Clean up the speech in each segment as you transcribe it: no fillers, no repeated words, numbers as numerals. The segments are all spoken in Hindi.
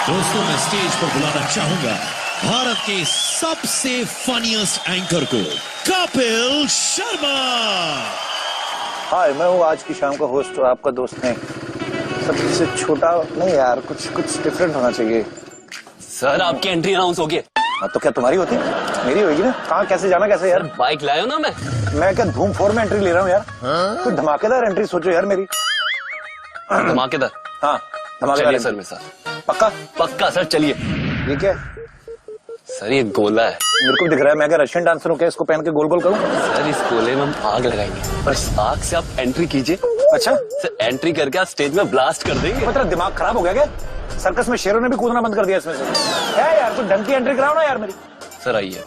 दोस्तों मैं स्टेज पर बुलाना चाहूंगा भारत के सबसे फनीएस्ट एंकर को, कपिल शर्मा। हाय, मैं हूँ आज की शाम का होस्ट, आपका दोस्त है। सबसे छोटा नहीं यार, कुछ डिफरेंट होना चाहिए। सर आपकी एंट्री अनाउंस हो गई। तो क्या तुम्हारी होती? मेरी होगी ना। कहाँ, कैसे जाना, कैसे यार? बाइक लाया ना मैं क्या धूम 4 में एंट्री ले रहा हूँ यार? कोई धमाकेदार एंट्री सोचो यार मेरी। धमाकेदार? हाँ धमाकेदार सर मेरे साथ। पक्का? पक्का सर, चलिए। ये क्या? सर ये गोला है। मेरे को दिख रहा है मैं क्या रशियन डांसर हूँ क्या? इसको पहन के गोल गोल करूँ? सर इस गोले में हम आग लगाएंगे, बस आग से आप एंट्री कीजिए। अच्छा सर, एंट्री करके आप स्टेज में ब्लास्ट कर देंगे। तेरा दिमाग खराब हो गया क्या? सर्कस में शेरों ने भी कूदना बंद कर दिया इसमें से। क्या यार, कुछ ढंग की एंट्री कराओ ना यार मेरी। सर आइए।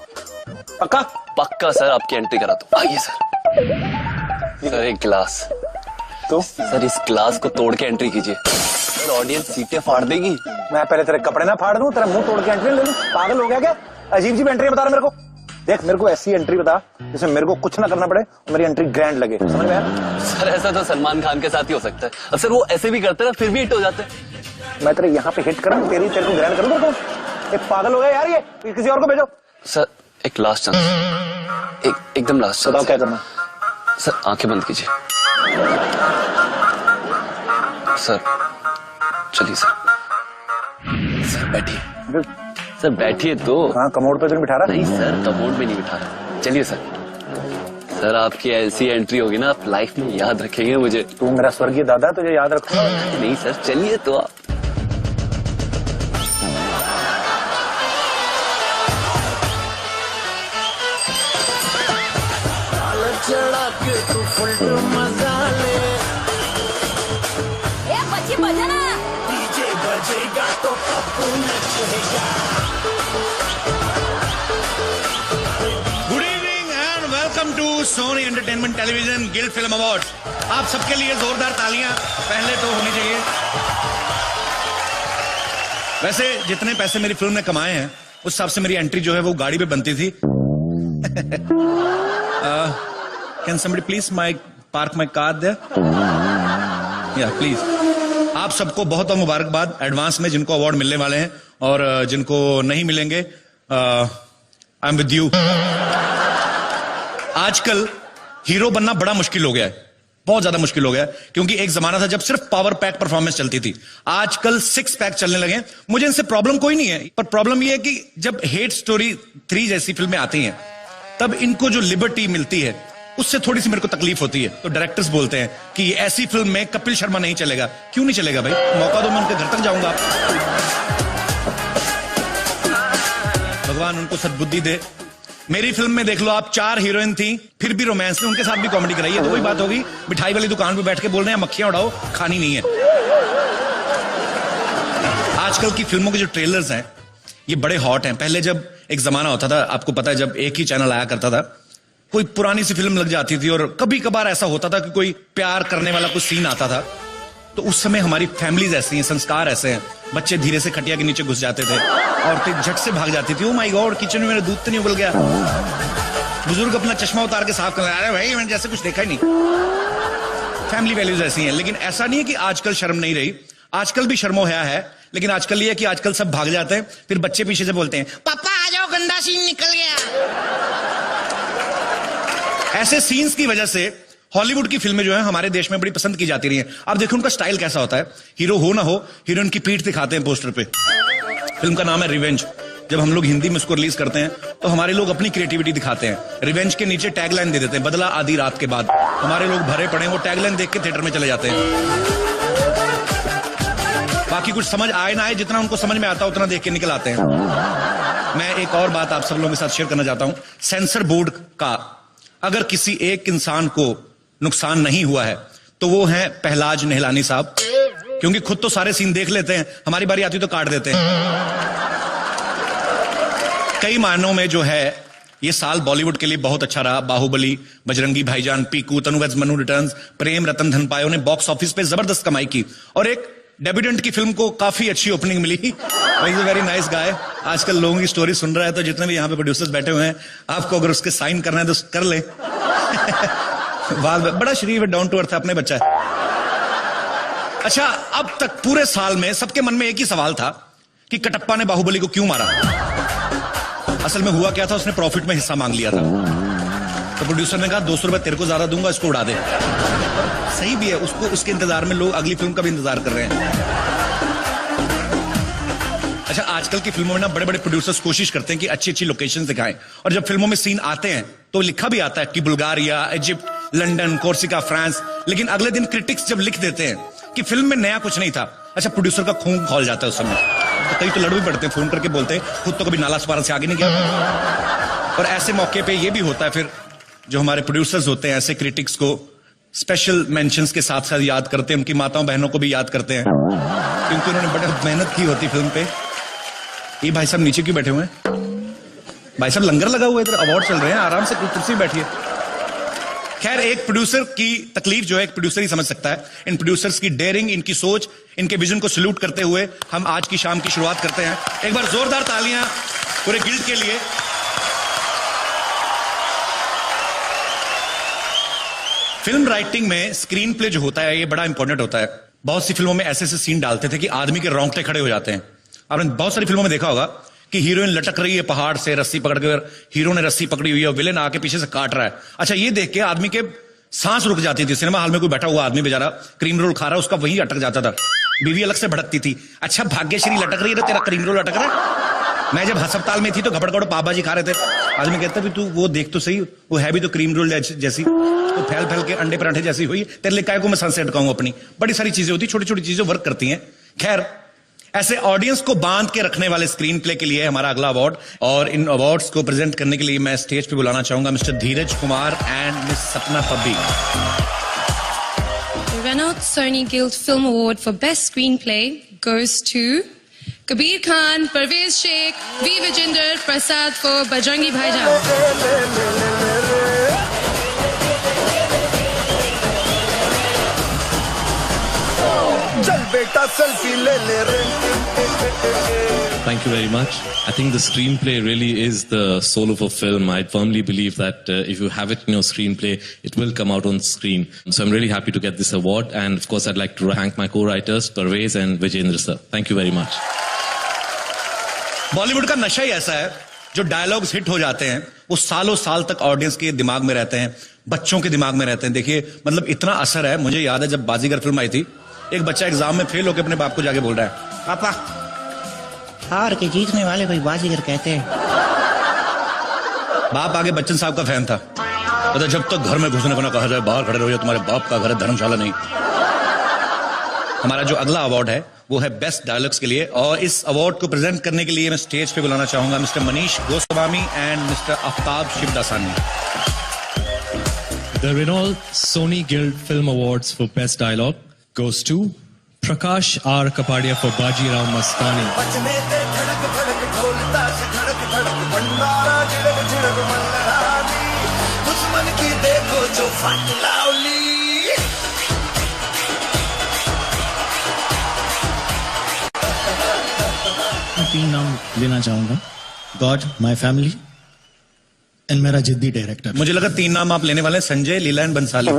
पक्का? पक्का सर, आपकी एंट्री करा दो। आइए सर। सर एक गिलास। तो सर इस गिलास को तोड़ के एंट्री कीजिए। सर ऑडियंस सीटें फाड़ देगी। मैं पहले तेरे कपड़े ना फाड़ दूं, तेरा मुंह तोड़ के एंट्री ले लूं? पागल हो गया क्या? अजीब सी एंट्री बता रहा मेरे को। देख, मेरे को ऐसी एंट्री बता जिसमें मेरे को कुछ ना करना पड़े और मेरी एंट्री ग्रैंड लगे। समझ में आया? सर ऐसा तो सलमान खान के साथ ही हो सकता है। अब सर वो ऐसे भी करते हैं फिर भी हिट हो जाते हैं। मैं तेरे यहाँ पे हिट करूं, तेरे को ग्रैंड करूं तेरे को? एक पागल हो गया यार ये, किसी और को भेजो। सर एक लास्ट चांस, एकदम लास्ट चांस। बताओ क्या करना? सर आंखें बंद कीजिए। सर चलिए सर। सर बैठिए। सर बैठिए तो। हाँ, कमोड पे तो नहीं बिठा रहा? नहीं सर, कमोड में नहीं बिठा रहा। चलिए सर। सर आपकी ऐसी एंट्री होगी ना, आप लाइफ में याद रखेंगे मुझे। तू मेरा स्वर्गीय दादा, तुझे याद रखूंगा। नहीं सर, चलिए तो आप। Good evening and welcome to Sony Entertainment Television Guild Film Awards. आप सबके लिए जोरदार तालियां पहले तो होनी चाहिए। वैसे जितने पैसे मेरी फिल्म ने कमाए हैं उस हिसाब से मेरी एंट्री जो है वो गाड़ी पे बनती थी। Can somebody please park my car there? या प्लीज। आप सबको बहुत बहुत मुबारकबाद एडवांस में, जिनको अवार्ड मिलने वाले हैं और जिनको नहीं मिलेंगे। I am with you. आजकल हीरो बनना बड़ा मुश्किल हो गया है, बहुत ज्यादा मुश्किल हो गया है, क्योंकि एक जमाना था जब सिर्फ पावर पैक परफॉर्मेंस चलती थी। आजकल 6 पैक चलने लगे। मुझे इनसे प्रॉब्लम कोई नहीं है, पर प्रॉब्लम यह है कि जब हेट स्टोरी 3 जैसी फिल्में आती हैं तब इनको जो लिबर्टी मिलती है उससे थोड़ी सी मेरे को तकलीफ होती है। तो डायरेक्टर्स बोलते हैं कि ऐसी फिल्म में कपिल शर्मा नहीं चलेगा। क्यों नहीं चलेगा भाई? मौका दो, मैं उनके घर तक जाऊंगा। भगवान उनको सद्बुद्धि दे। मेरी फिल्म में देख लो आप, 4 हीरोइन थी, फिर भी रोमांस ने उनके साथ भी कॉमेडी कराई है। तो वही बात होगी, मिठाई वाली दुकान पे बैठ के बोल रहे हैं मक्खियां उड़ाओ, खानी नहीं है। आजकल की फिल्मों के जो ट्रेलर्स हैं ये बड़े हॉट हैं। पहले जब एक जमाना होता था, आपको पता है, जब एक ही चैनल आया करता था, कोई पुरानी सी फिल्म लग जाती थी और कभी कभार ऐसा होता था कि कोई प्यार करने वाला कुछ सीन आता था, तो उस समय हमारी फैमिलीज ऐसी हैं, संस्कार ऐसे हैं, बच्चे धीरे से खटिया के नीचे घुस जाते थे, औरतें झट से भाग जाती थी। ओ माय गॉड, किचन में मेरा दूध तो नहीं उबल गया। बुजुर्ग अपना चश्मा उतार के साफ कर रहे, अरे भाई मैंने जैसे कुछ देखा ही नहीं। फैमिली वैल्यूज ऐसी हैं। लेकिन ऐसा नहीं है कि आजकल शर्म नहीं रही, आजकल भी शर्मो है, लेकिन आजकल ये है कि आजकल सब भाग जाते हैं, फिर बच्चे पीछे से बोलते हैं पापा आ जाओ, गंदा सीन निकल गया। ऐसे सीन्स की वजह से हॉलीवुड की फिल्में जो है हमारे देश में बड़ी पसंद की जाती रही हैं। आप देखो उनका स्टाइल कैसा होता है, हीरो हो ना हो, हीरोइन की पीठ दिखाते हैं पोस्टर पे। फिल्म का नाम है रिवेंज। जब हम लोग हिंदी में उसको रिलीज करते हैं तो हमारे लोग अपनी क्रिएटिविटी दिखाते हैं। रिवेंज के नीचे टैगलाइन दे देते हैं, बदला आधी रात के बाद। हमारे लोग भरे पड़े, वो टैगलाइन देख के थिएटर में चले जाते हैं। बाकी कुछ समझ आए ना आए, जितना उनको समझ में आता उतना देख के निकल आते हैं। मैं एक और बात आप सब लोगों के साथ शेयर करना चाहता हूं। सेंसर बोर्ड का अगर किसी एक इंसान को नुकसान नहीं हुआ है तो वो है पहलाज निहलानी साहब, क्योंकि खुद तो सारे सीन देख लेते हैं, हमारी बारी आती तो काट देते हैं। कई मायनों में जो है ये साल बॉलीवुड के लिए बहुत अच्छा रहा। बाहुबली, बजरंगी भाईजान, पीकू, तनु वेड्स मनु रिटर्न्स, प्रेम रतन धन पायो ने बॉक्स ऑफिस पे जबरदस्त कमाई की और एक डेब्यूटेंट की फिल्म को काफी अच्छी ओपनिंग मिली। Very nice guy. आजकल लोगों की स्टोरी सुन रहा है, तो जितने भी यहाँ पे प्रोड्यूसर्स बैठे हुए हैं, आपको अगर उसके साइन करना है तो कर ले। बड़ा शरीफ है, डाउन टू अर्थ अपने बच्चा है। अच्छा, अब तक पूरे साल में सबके मन में एक ही सवाल था कि कटप्पा ने बाहुबली को क्यों मारा। असल में हुआ क्या था, उसने प्रॉफिट में हिस्सा मांग लिया था, तो प्रोड्यूसर ने कहा 200 रुपए तेरे को ज्यादा दूंगा, इसको उड़ा दे। सही भी है, उसको उसके इंतजार में लोग अगली फिल्म का भी इंतजार कर रहे हैं। अच्छा, आजकल की फिल्मों में ना बड़े बड़े प्रोड्यूसर्स कोशिश करते हैं कि अच्छी अच्छी लोकेशन दिखाएं, और जब फिल्मों में सीन आते हैं तो लिखा भी आता है कि Bulgaria, Egypt, London, Corsica, France, लेकिन अगले दिन क्रिटिक्स जब लिख देते हैं कि फिल्म में नया कुछ नहीं था, अच्छा प्रोड्यूसर का खून खौल जाता है उस समय। तो कई तो लड़ भी पड़ते हैं, फोन करके बोलते हैं खुद तो कभी नाला सुपारा से आगे नहीं गया। और ऐसे मौके पे ये भी होता है, फिर जो हमारे प्रोड्यूसर्स होते हैं ऐसे क्रिटिक्स को स्पेशल मेंशंस के साथ साथ याद करते हैं, उनकी माताओं बहनों को भी याद करते हैं, क्योंकि उन्होंने बड़ी मेहनत की होती फिल्म पे। ये भाई साहब नीचे क्यों बैठे हुए हैं? भाई साहब लंगर लगा हुआ है, इधर अवार्ड चल रहे हैं, आराम से कुर्सी में बैठिए। खैर, एक प्रोड्यूसर की तकलीफ जो है एक प्रोड्यूसर ही समझ सकता है। इन प्रोड्यूसर्स की डेयरिंग, इनकी सोच, इनके विजन को सैल्यूट करते हुए हम आज की शाम की शुरुआत करते हैं। एक बार जोरदार तालियां पूरे गिल्ड के लिए। फिल्म राइटिंग में स्क्रीन प्ले जो होता है ये बड़ा इंपॉर्टेंट होता है। बहुत सी फिल्मों में ऐसे ऐसे सीन डालते थे कि आदमी के रोंगटे खड़े हो जाते हैं। आपने बहुत सारी फिल्मों में देखा होगा कि हीरोइन लटक रही है पहाड़ से रस्सी पकड़ के, हीरो ने रस्सी पकड़ी हुई है और विलेन आके पीछे से काट रहा है। अच्छा, ये देख के आदमी के सांस रुक जाती थी। सिनेमा हॉल में कोई बैठा हुआ आदमी बेचारा क्रीम रोल खा रहा है, उसका वहीं अटक जाता था, बीवी अलग से भड़कती थी। अच्छा, भाग्यश्री लटक रही है तो तेरा क्रीम रोल अटक रहा है। मैं जब अस्पताल में थी तो घबड़ पापा जी खा रहे थे, आदमी कहता भी तू वो देख तो सही, वो है भी तो क्रीम रोल जैसी, तो फैल फैल के अंडे पराठे जैसी हुई, तेरे लिए काय को मैं सांसें अटकाऊं अपनी। बड़ी सारी चीजें होती, छोटी छोटी चीजें वर्क करती हैं। खैर, ऐसे ऑडियंस को बांध के रखने वाले स्क्रीन प्ले के लिए हमारा अगला अवार्ड, और इन अवार्ड्स को प्रेजेंट करने के लिए मैं स्टेज पे बुलाना चाहूंगा mister Dheeraj Kumar and miss सपना पब्बी। The Renault Sony Guild Film Award for Best Screenplay goes to Kabir Khan, Parvez Sheikh, V. Vijender Prasad for Bajrangi Bhaijaan. Thank you very much. I think the screenplay really is the soul of a film. I firmly believe that if you have it in your screenplay, it will come out on screen. So I'm really happy to get this award. And of course, I'd like to thank my co-writers, Parvez and Vijendra sir. Thank you very much. Bollywood का नशा ही ऐसा है, जो डायलॉग्स हिट हो जाते हैं वो सालों साल तक ऑडियंस के दिमाग में रहते हैं, बच्चों के दिमाग में रहते हैं। देखिए, मतलब इतना असर है। मुझे याद है जब बाजीगर फिल्म आई थी, एक बच्चा एग्जाम में फेल होकर अपने बाप को जाके बोल रहा है, पापा हार के जीतने वाले कोई बाजीगर कहते हैं। बाप आगे बच्चन साहब का फैन था, तो जब तक घर में घुसने को ना कहा जाए बाहर खड़े रहो, तुम्हारे बाप का घर है, धर्मशाला नहीं। हमारा जो अगला अवार्ड है वो है बेस्ट डायलॉग्स के लिए, और इस अवार्ड को प्रेजेंट करने के लिए मैं स्टेज पे बुलाना चाहूंगा mister Manish Goswami and mister Aftab Shivdasani. The Renault Sony Guild Film Awards for Best Dialogue goes to Prakash R. Kapadia for Baji Rao Mastani. तीन नाम लेना चाहूंगा, गॉड, माय फैमिली एंड मेरा जिद्दी डायरेक्टर। मुझे लगा तीन नाम आप लेने वाले हैं, Sanjay, Leela and Bhansali.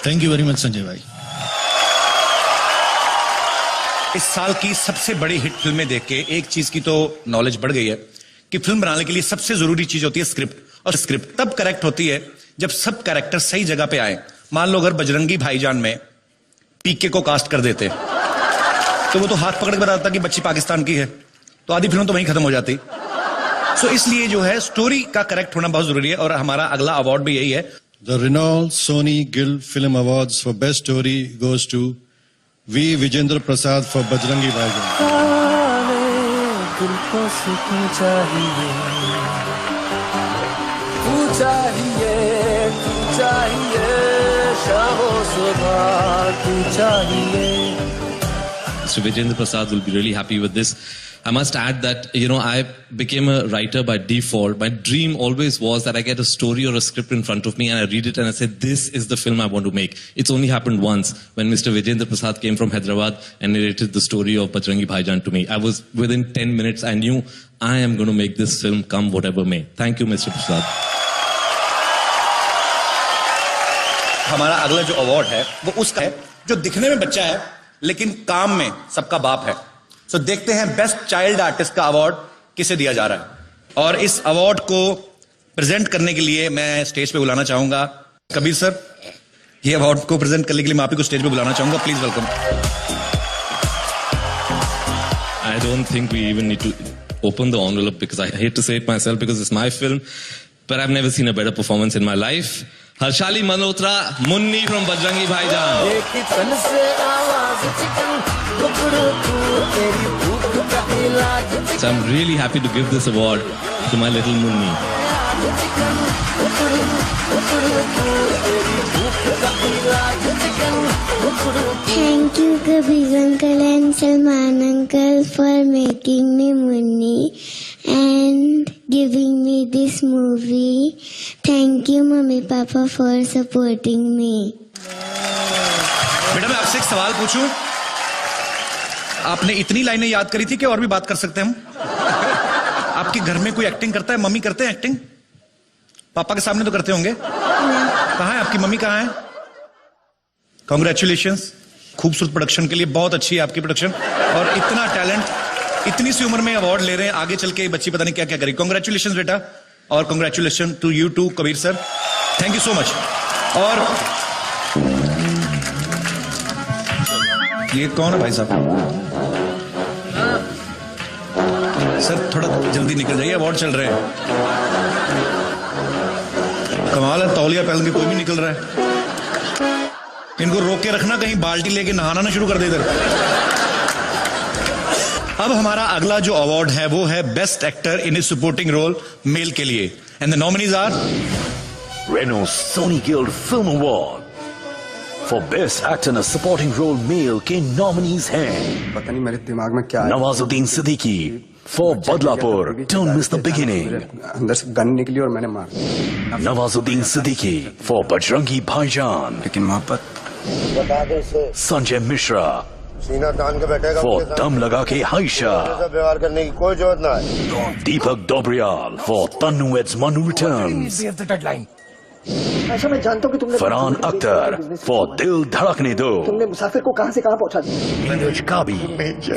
Thank you very much Sanjay भाई। इस साल की सबसे बड़ी हिट फिल्में देख के एक चीज की तो नॉलेज बढ़ गई है कि फिल्म बनाने के लिए सबसे जरूरी चीज होती है स्क्रिप्ट, और स्क्रिप्ट तब करेक्ट होती है जब सब कैरेक्टर सही जगह पे आए। मान लो अगर बजरंगी भाईजान में पीके को कास्ट कर देते तो वो तो हाथ पकड़ के बताता कि बच्ची पाकिस्तान की है, तो आधी फिल्म तो वहीं खत्म हो जाती। सो इसलिए जो है स्टोरी का करेक्ट होना बहुत जरूरी है, और हमारा अगला अवार्ड भी यही है। The Renault Sony Guild Film Awards for Best Story goes to V. Vijendra Prasad for Bajrangi Bhaijaan. Mr. Vijendra Prasad will be really happy with this. I must add that, I became a writer by default. My dream always was that I get a story or a script in front of me and I read it and I say, this is the film I want to make. It's only happened once when Mr. Vijendra Prasad came from Hyderabad and narrated the story of Bajrangi Bhaijaan to me. I was within 10 minutes, I knew I am going to make this film come whatever may. Thank you, Mr. Prasad. हमारा अगला जो अवार्ड है वो उसका है जो दिखने में बच्चा है लेकिन काम में सबका बाप है। सो देखते हैं बेस्ट चाइल्ड आर्टिस्ट का अवार्ड किसे दिया जा रहा है। और इस अवार्ड को प्रेजेंट करने के लिए मैं स्टेज पे बुलाना चाहूंगा कबीर सर। ये अवार्ड को प्रेजेंट करने के लिए मैं आप ही को स्टेज पे बुलाना चाहूंगा। Please welcome. I don't think we even need to open the envelope because I hate to say it myself because it's my film, but I've never seen a better performance in my life. Harshali Malhotra, Munni from Bajrangi Bhaijaan. So I'm really happy to give this award to my little Munni. Thank you, Kabir uncle and Salman uncle, for making me Munni and giving me this movie. Thank you, Mummy Papa, for supporting me. बेटा मैं आपसे एक सवाल पूछूं, आपने इतनी लाइनें याद करी थी कि और भी बात कर सकते हैं हम? आपके घर में कोई एक्टिंग करता है? मम्मी करते हैं एक्टिंग? पापा के सामने तो करते होंगे। कहाँ है आपकी मम्मी, कहाँ है? कॉन्ग्रेचुलेशंस, खूबसूरत प्रोडक्शन के लिए। बहुत अच्छी है आपकी प्रोडक्शन और इतना टैलेंट, इतनी सी उम्र में अवार्ड ले रहे हैं। आगे चल के बच्ची पता नहीं क्या क्या करेगी। कॉन्ग्रेचुलेशंस बेटा, और congratulation to you too Kabir sir. Thank you so much. और ये कौन है भाई साहब? सर थोड़ा जल्दी निकल जाइए, अवार्ड चल रहे हैं। कमाल है, तौलिया पहन के कोई भी निकल रहा है। इनको रोक के रखना, कहीं बाल्टी लेके नहाना ना शुरू कर दे इधर। अब हमारा अगला जो अवार्ड है वो है best actor in a supporting role male के लिए, and the nominees are Reno Sony Guild Film Award for best actor in a supporting role male के नॉमिनीज हैं। पता नहीं मेरे दिमाग में क्या है। Nawazuddin Siddiqui for Badlapur, don't miss the beginning. अंदर से गन निकली और मैंने मार। नवाजुद्दीन सिद्दीकी फॉर बजरंगी भाईजान। लेकिन मोहब्बत संजय मिश्रा सीना तान के बैठेगा फॉर दम लगा के हाइशा। व्यवहार करने की कोई जरूरत ना है। Deepak Dobriyal for Tanu weds Manu returns. अच्छा मैं जानता हूँ कि तुमने फरहान अख्तर फॉर दिल धड़कने दो। तुमने मुसाफिर को कहां से कहां पहुंचा दिया। नीरज काबी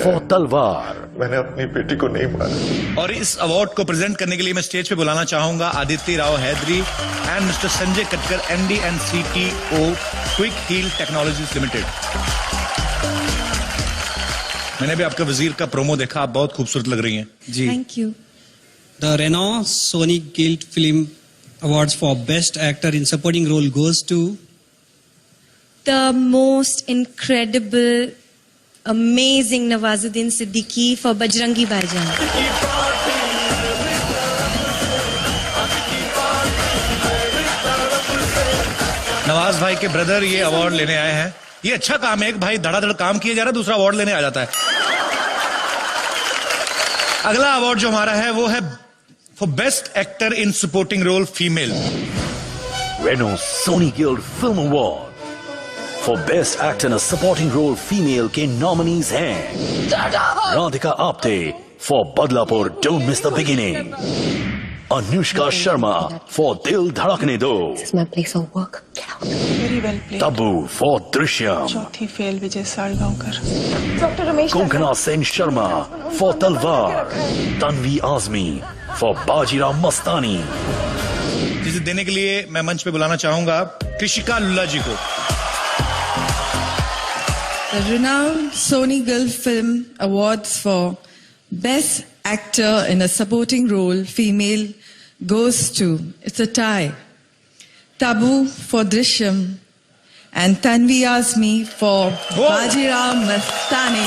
फॉर तलवार। मैंने अपनी बेटी को नहीं मारा। और इस अवार्ड को प्रेजेंट करने के लिए मैं स्टेज पे बुलाना चाहूंगा Aditya Rao Hydari and Mister Sanjay Katkar, MD and CTO Quick Heal Technologies Limited. मैंने भी आपका वजीर का प्रोमो देखा, आप बहुत खूबसूरत लग रही हैं जी। Thank you. The Renault Sony Guild Film Awards for Best Actor in Supporting Role goes to The most incredible, amazing Nawazuddin Siddiqui for Bajrangi Bhaijaan. Nawaz भाई के ब्रदर ये अवार्ड लेने आए हैं। ये अच्छा काम है, एक भाई धड़ाधड़ काम किया जा रहा है, दूसरा अवार्ड लेने आ जाता है। अगला अवार्ड जो हमारा है वो है for best actor in supporting role female. Reno Sony Guild Film Award for best actor in a supporting role female के नॉमिनीज हैं Radhika Apte for Badlapur, don't miss the beginning. Anushka Sharma for Dil Dhadakne Do. Tabu for Drishyam. चौथी fail Vijay Salgaonkar. Doctor Ramesh Konkona Sen Sharma for Talvar. Tanvi Azmi for Bajirao Mastani. जिसे देने के लिए मैं मंच पे बुलाना चाहूंगा कृषिका लुल्ला जी को। The renowned Sony Guild Film Awards for Best Actor in a Supporting Role Female goes to, it's a tie, Tabu for Drishyam and Tanvi Azmi for Bajirao Mastani.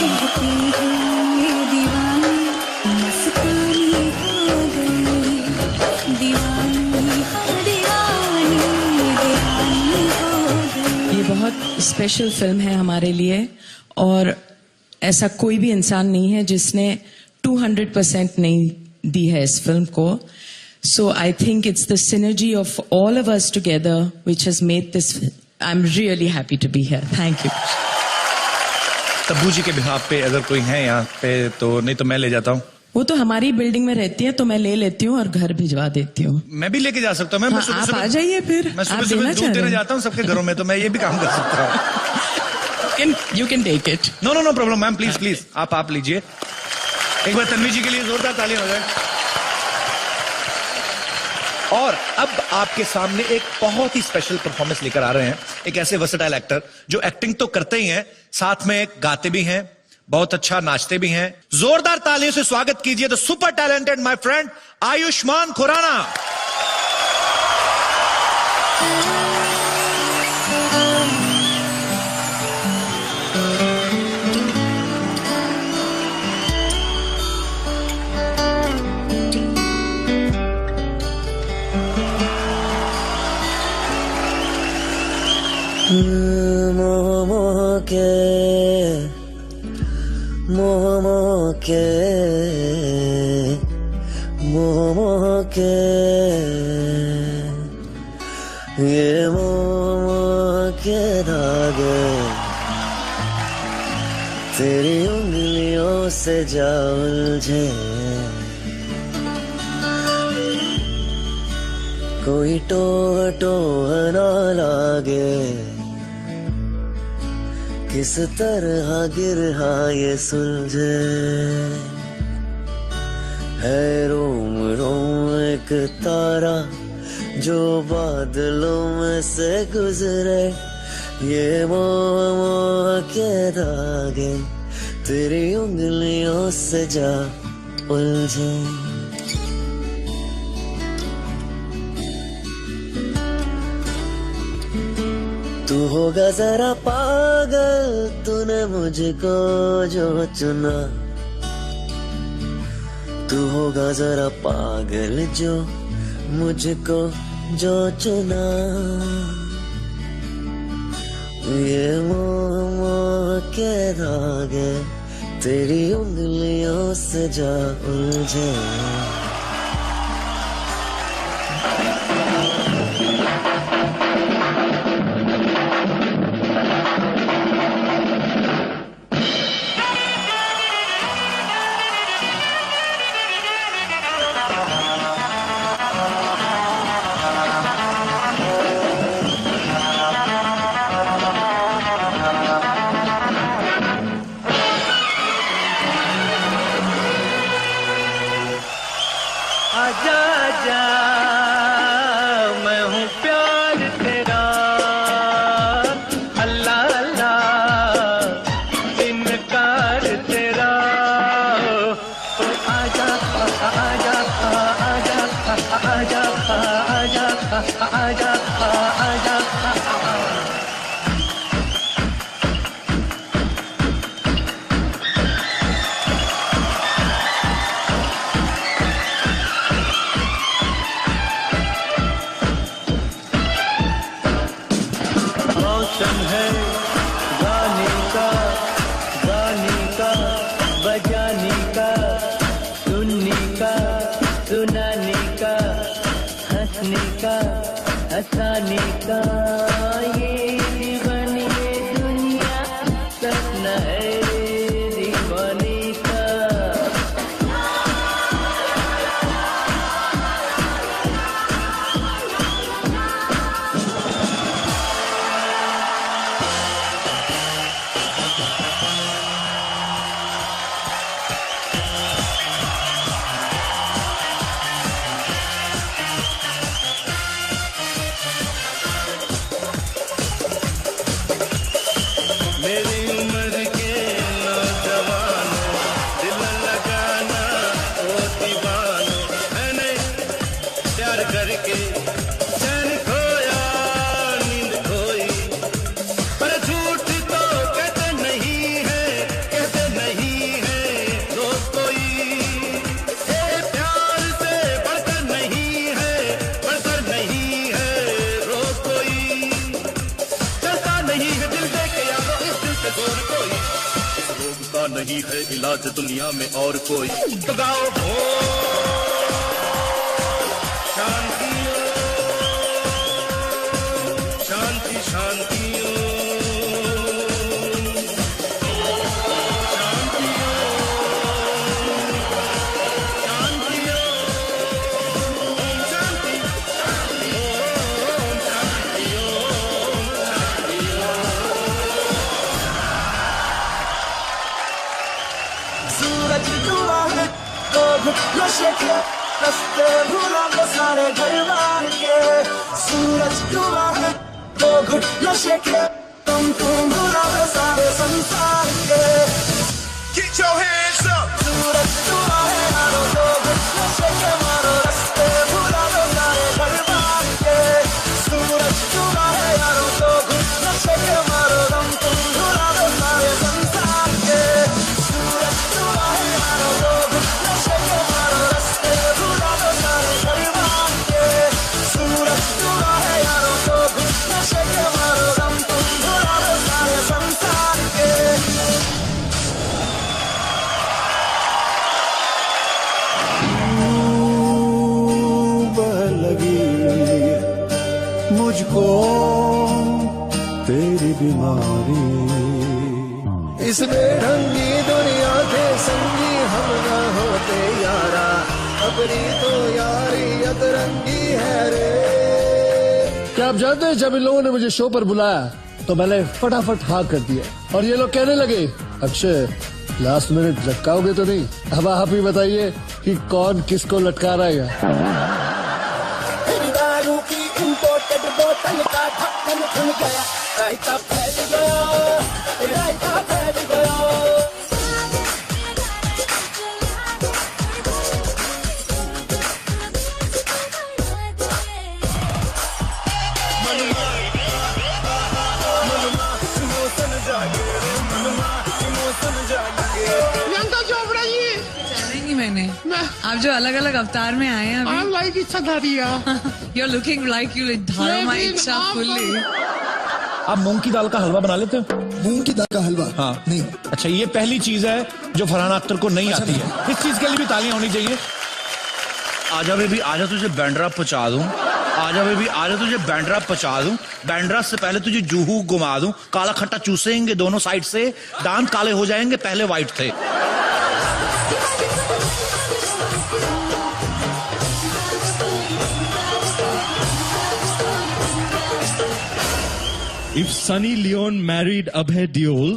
ये बहुत स्पेशल फिल्म है हमारे लिए और ऐसा कोई भी इंसान नहीं है जिसने 200% नहीं दी है इस फिल्म को. So I think it's the synergy of all of us together which has made this. I'm really happy to be here. Thank you. Tabu जी के बिहाफ पे अगर कोई है यहाँ पे तो, नहीं तो मैं ले जाता हूँ. वो तो हमारी बिल्डिंग में रहती है तो मैं ले लेती हूँ और घर भिजवा देती हूँ. मैं भी लेके जा सकता हूँ. आप आ जाइए फिर. मैं सुबह दूध देने जाता हूँ सबके घरों में, तो मैं ये भी काम कर सकता हूँ. You can take it. No problem ma'am, please please आप लीजिए। एक बार तन्वी जी के लिए जोरदार तालियां हो जाए। और अब आपके सामने एक बहुत ही स्पेशल परफॉर्मेंस लेकर आ रहे हैं, एक ऐसे वर्सेटाइल एक्टर जो एक्टिंग तो करते ही हैं, साथ में गाते भी हैं, बहुत अच्छा नाचते भी हैं। जोरदार तालियों से स्वागत कीजिए the super talented my friend Ayushmann Khurrana. मोह के ये मोह के धागे तेरी उंगलियों से जा उलझे, कोई टोह ना लागे, किस तरह गिरहा ये सुलझे, है रोम रोम एक तारा जो बादलों में से गुजरे, ये मोह के धागे तेरी उंगलियों से जा उलझे। तू होगा जरा पागल तूने मुझको जो चुना, तू होगा जरा पागल जो मुझको जो चुना, ये मोह के धागे तेरी उंगलियों से जा उलझे। मौसम है गाने का बजाने का, सुनने का सुनाने का, हंसने का हंसाने का, ये जीवन ये दुनिया सपना है दीवाने का। मेरी उम्र के नौजवान दिल लगाना ओ दीवानो, मैंने प्यार करके चैन खोया नींद खोई, पर झूठ तो कहते नहीं है लोग कोई, ये प्यार से बढ़कर नहीं है रोग कोई, चलता नहीं है दिल दे के यारो इस दिल पे जोर कोई, रोग का नहीं है इलाज दुनिया में और कोई, तो गाओ हो शांति शांति शांति हुआ है तो नशे के रस्ते भूला वो सारे घर बार के सूरज हुआ है तो नशे के तुम भूला वो सारे संसार के Get your hands up सूरज हुआ है मारो तो नशे के मारो रस्ते भूला वो सारे घर बार के सूरज हुआ है यारो तो नशे के मारो तुम भूला वो सारे संसार के सूरज हुआ है मारो तो नशे के मारो रस्ते भूला वो सारे घर बार के सूरज हुआ है यारो तो नशे के मारो तुम भूला वो सारे संसार के लगी मुझको तेरी बीमारी इस बेढंगी दुनिया के संगी हम न होते यारा अपनी तो यारी अतरंगी है रे। क्या आप जानते हैं जब इन लोगों ने मुझे शो पर बुलाया तो मैंने फटाफट हाँ कर दिया और ये लोग कहने लगे अक्षय लास्ट मिनट लटकाओगे तो नहीं। अब आप ही बताइए कि कौन किसको लटका रहा है। दारू की इम्पोर्टेड बोतल का ढक्कन खुल गया रायता फैल गया रायता फैल गया प्रियंका चोपड़ा जी जानेंगी मैंने आप जो अलग अलग अवतार में आए हैं आई लाइक इच्छा धारिया you are looking like you धारा माई इच्छा फुल्ली। आप मूंग की दाल का हलवा बना लेते हो? मूंग की दाल का हलवा? हाँ नहीं। अच्छा ये पहली चीज है जो फरहान अख्तर को नहीं आती है। इस चीज के लिए भी तालियां होनी चाहिए। आजा बेबी आजा तुझे बैंड्रा पहुंचा दूं आजा बेबी आजा तुझे बैंड्रा पहुंचा दूं बैंड्रा से पहले तुझे जूहू घुमा दूं काला खट्टा चूसेंगे दोनों साइड से दांत काले हो जाएंगे पहले वाइट थे। If Sunny Leone married Abhay Deol,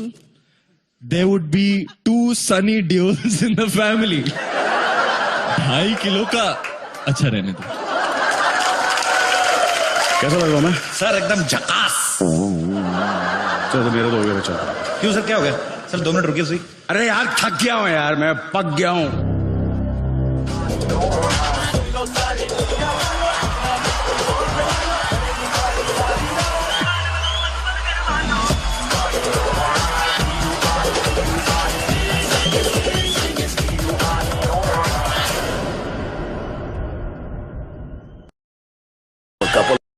there would be 2 Sunny Deols in the family. 2.5 kilo का अच्छा रहने दो। कैसा लग रहा मैं? सर एकदम झकास। चलो तो मेरा तो हो गया चलो। क्यों सर क्या हो गया? सर 2 मिनट रुकिए सही। अरे यार थक गया हूँ यार मैं पक गया हूँ।